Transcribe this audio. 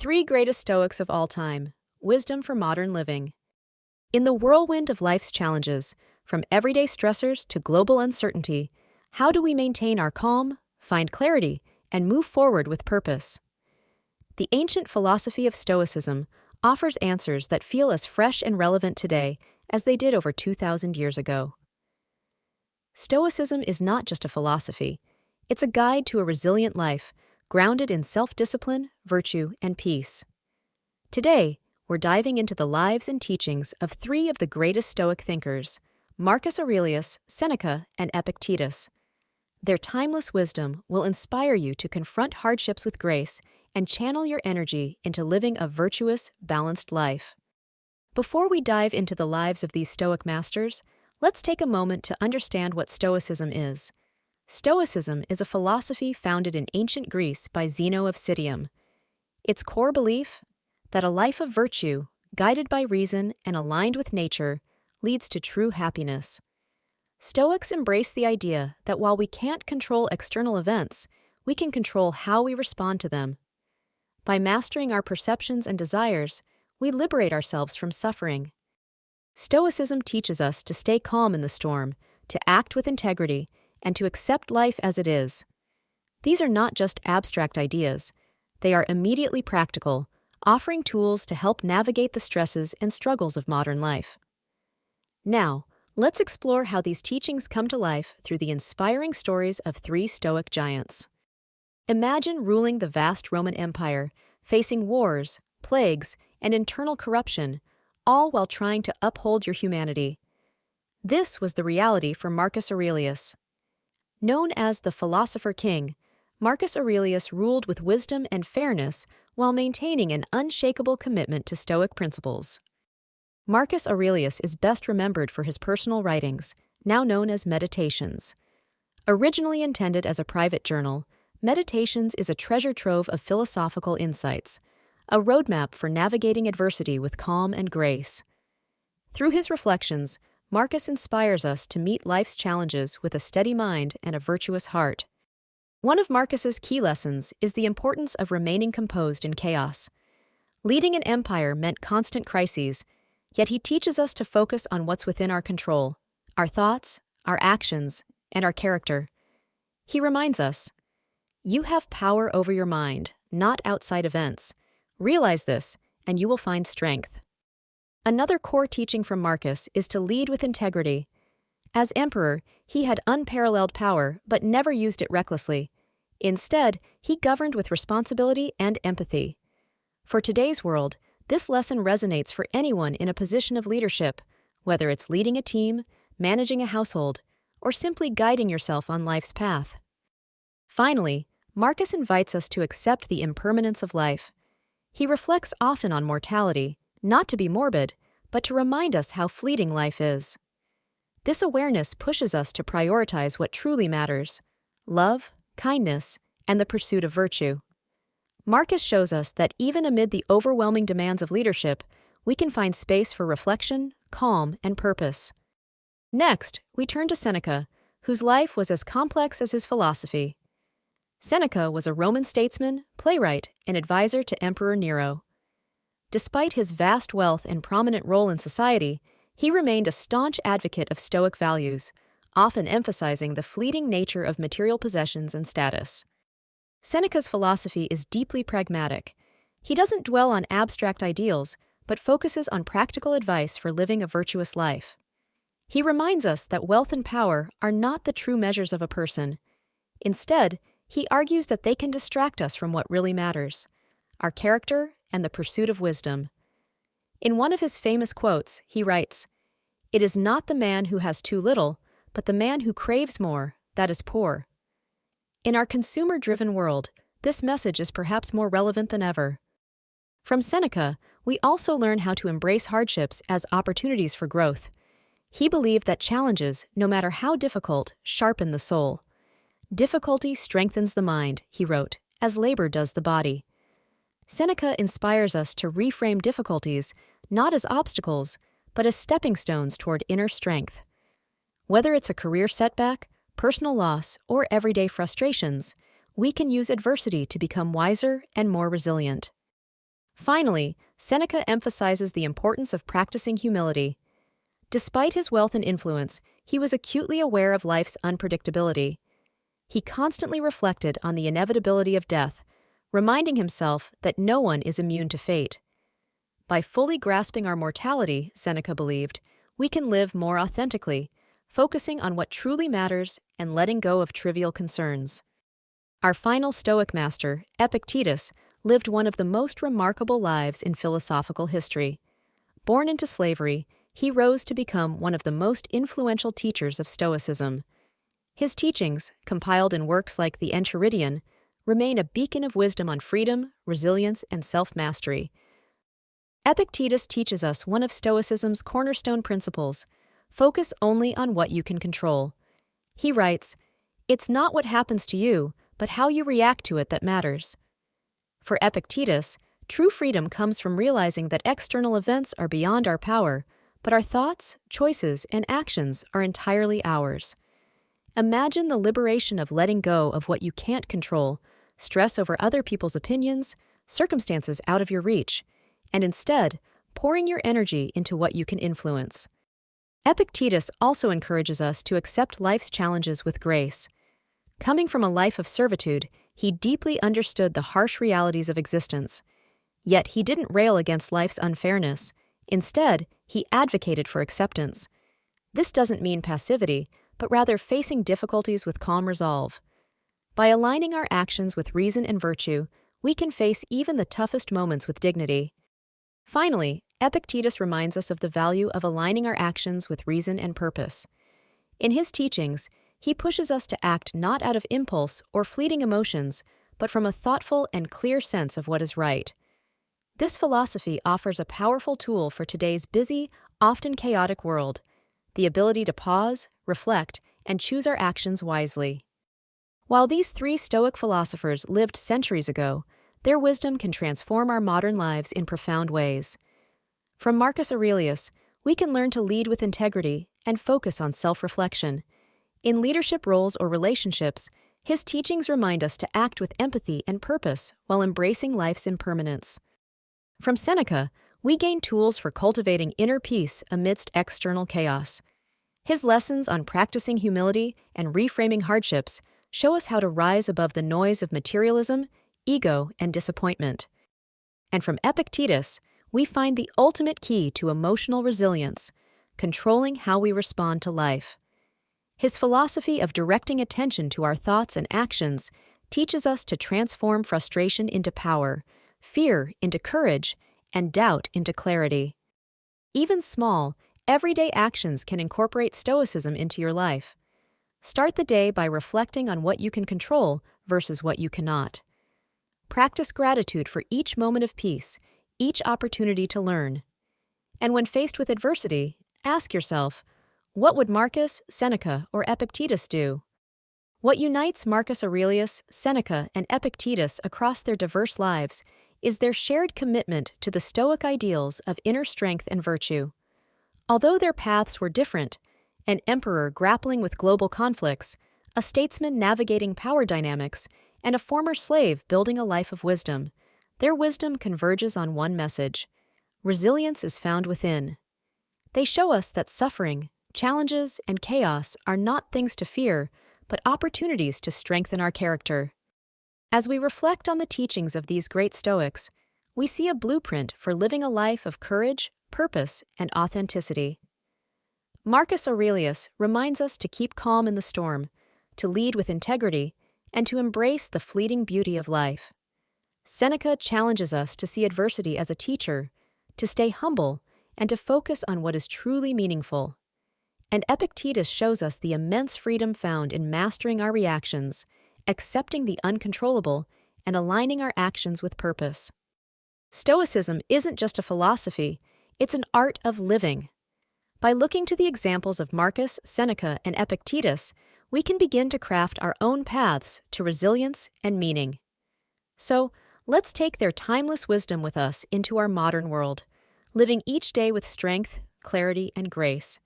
three greatest Stoics of all time, wisdom for modern living. In the whirlwind of life's challenges, from everyday stressors to global uncertainty, how do we maintain our calm, find clarity, and move forward with purpose? The ancient philosophy of Stoicism offers answers that feel as fresh and relevant today as they did over 2,000 years ago. Stoicism is not just a philosophy, it's a guide to a resilient life, grounded in self-discipline, virtue, and peace. Today, we're diving into the lives and teachings of three of the greatest Stoic thinkers, Marcus Aurelius, Seneca, and Epictetus. Their timeless wisdom will inspire you to confront hardships with grace and channel your energy into living a virtuous, balanced life. Before we dive into the lives of these Stoic masters, let's take a moment to understand what Stoicism is. Stoicism is a philosophy founded in ancient Greece by Zeno of Citium. Its core belief, that a life of virtue, guided by reason and aligned with nature, leads to true happiness. Stoics embrace the idea that while we can't control external events, we can control how we respond to them. By mastering our perceptions and desires, we liberate ourselves from suffering. Stoicism teaches us to stay calm in the storm, to act with integrity, and to accept life as it is. These are not just abstract ideas, they are immediately practical, offering tools to help navigate the stresses and struggles of modern life. Now, let's explore how these teachings come to life through the inspiring stories of three Stoic giants. Imagine ruling the vast Roman Empire, facing wars, plagues, and internal corruption, all while trying to uphold your humanity. This was the reality for Marcus Aurelius. Known as the philosopher-king, Marcus Aurelius ruled with wisdom and fairness while maintaining an unshakable commitment to Stoic principles. Marcus Aurelius is best remembered for his personal writings, now known as Meditations. Originally intended as a private journal, Meditations is a treasure trove of philosophical insights, a roadmap for navigating adversity with calm and grace. Through his reflections, Marcus inspires us to meet life's challenges with a steady mind and a virtuous heart. One of Marcus's key lessons is the importance of remaining composed in chaos. Leading an empire meant constant crises, yet he teaches us to focus on what's within our control, our thoughts, our actions, and our character. He reminds us, "You have power over your mind, not outside events. Realize this, and you will find strength." Another core teaching from Marcus is to lead with integrity. As emperor, he had unparalleled power, but never used it recklessly. Instead, he governed with responsibility and empathy. For today's world, this lesson resonates for anyone in a position of leadership, whether it's leading a team, managing a household, or simply guiding yourself on life's path. Finally, Marcus invites us to accept the impermanence of life. He reflects often on mortality, not to be morbid, but to remind us how fleeting life is. This awareness pushes us to prioritize what truly matters: love, kindness, and the pursuit of virtue. Marcus shows us that even amid the overwhelming demands of leadership, we can find space for reflection, calm, and purpose. Next, we turn to Seneca, whose life was as complex as his philosophy. Seneca was a Roman statesman, playwright, and advisor to Emperor Nero. Despite his vast wealth and prominent role in society, he remained a staunch advocate of Stoic values, often emphasizing the fleeting nature of material possessions and status. Seneca's philosophy is deeply pragmatic. He doesn't dwell on abstract ideals, but focuses on practical advice for living a virtuous life. He reminds us that wealth and power are not the true measures of a person. Instead, he argues that they can distract us from what really matters: our character and the pursuit of wisdom. In one of his famous quotes, he writes, "It is not the man who has too little, but the man who craves more, that is poor." In our consumer-driven world, this message is perhaps more relevant than ever. From Seneca, we also learn how to embrace hardships as opportunities for growth. He believed that challenges, no matter how difficult, sharpen the soul. "Difficulty strengthens the mind," he wrote, "as labor does the body." Seneca inspires us to reframe difficulties not as obstacles, but as stepping stones toward inner strength. Whether it's a career setback, personal loss, or everyday frustrations, we can use adversity to become wiser and more resilient. Finally, Seneca emphasizes the importance of practicing humility. Despite his wealth and influence, he was acutely aware of life's unpredictability. He constantly reflected on the inevitability of death, reminding himself that no one is immune to fate. By fully grasping our mortality, Seneca believed, we can live more authentically, focusing on what truly matters and letting go of trivial concerns. Our final Stoic master, Epictetus, lived one of the most remarkable lives in philosophical history. Born into slavery, he rose to become one of the most influential teachers of Stoicism. His teachings, compiled in works like the Enchiridion, remain a beacon of wisdom on freedom, resilience, and self-mastery. Epictetus teaches us one of Stoicism's cornerstone principles: focus only on what you can control. He writes, "It's not what happens to you, but how you react to it that matters." For Epictetus, true freedom comes from realizing that external events are beyond our power, but our thoughts, choices, and actions are entirely ours. Imagine the liberation of letting go of what you can't control, stress over other people's opinions, circumstances out of your reach, and instead pouring your energy into what you can influence. Epictetus also encourages us to accept life's challenges with grace. Coming from a life of servitude, he deeply understood the harsh realities of existence. Yet he didn't rail against life's unfairness. Instead, he advocated for acceptance. This doesn't mean passivity, but rather facing difficulties with calm resolve. By aligning our actions with reason and virtue, we can face even the toughest moments with dignity. Finally, Epictetus reminds us of the value of aligning our actions with reason and purpose. In his teachings, he pushes us to act not out of impulse or fleeting emotions, but from a thoughtful and clear sense of what is right. This philosophy offers a powerful tool for today's busy, often chaotic world: the ability to pause, reflect, and choose our actions wisely. While these three Stoic philosophers lived centuries ago, their wisdom can transform our modern lives in profound ways. From Marcus Aurelius, we can learn to lead with integrity and focus on self-reflection. In leadership roles or relationships, his teachings remind us to act with empathy and purpose while embracing life's impermanence. From Seneca, we gain tools for cultivating inner peace amidst external chaos. His lessons on practicing humility and reframing hardships show us how to rise above the noise of materialism, ego, and disappointment. And from Epictetus, we find the ultimate key to emotional resilience: controlling how we respond to life. His philosophy of directing attention to our thoughts and actions teaches us to transform frustration into power, fear into courage, and doubt into clarity. Even small, everyday actions can incorporate Stoicism into your life. Start the day by reflecting on what you can control versus what you cannot. Practice gratitude for each moment of peace, each opportunity to learn. And when faced with adversity, ask yourself, what would Marcus, Seneca, or Epictetus do? What unites Marcus Aurelius, Seneca, and Epictetus across their diverse lives is their shared commitment to the Stoic ideals of inner strength and virtue. Although their paths were different, an emperor grappling with global conflicts, a statesman navigating power dynamics, and a former slave building a life of wisdom, their wisdom converges on one message: resilience is found within. They show us that suffering, challenges, and chaos are not things to fear, but opportunities to strengthen our character. As we reflect on the teachings of these great Stoics, we see a blueprint for living a life of courage, purpose, and authenticity. Marcus Aurelius reminds us to keep calm in the storm, to lead with integrity, and to embrace the fleeting beauty of life. Seneca challenges us to see adversity as a teacher, to stay humble, and to focus on what is truly meaningful. And Epictetus shows us the immense freedom found in mastering our reactions, accepting the uncontrollable, and aligning our actions with purpose. Stoicism isn't just a philosophy, it's an art of living. By looking to the examples of Marcus, Seneca, and Epictetus, we can begin to craft our own paths to resilience and meaning. So, let's take their timeless wisdom with us into our modern world, living each day with strength, clarity, and grace.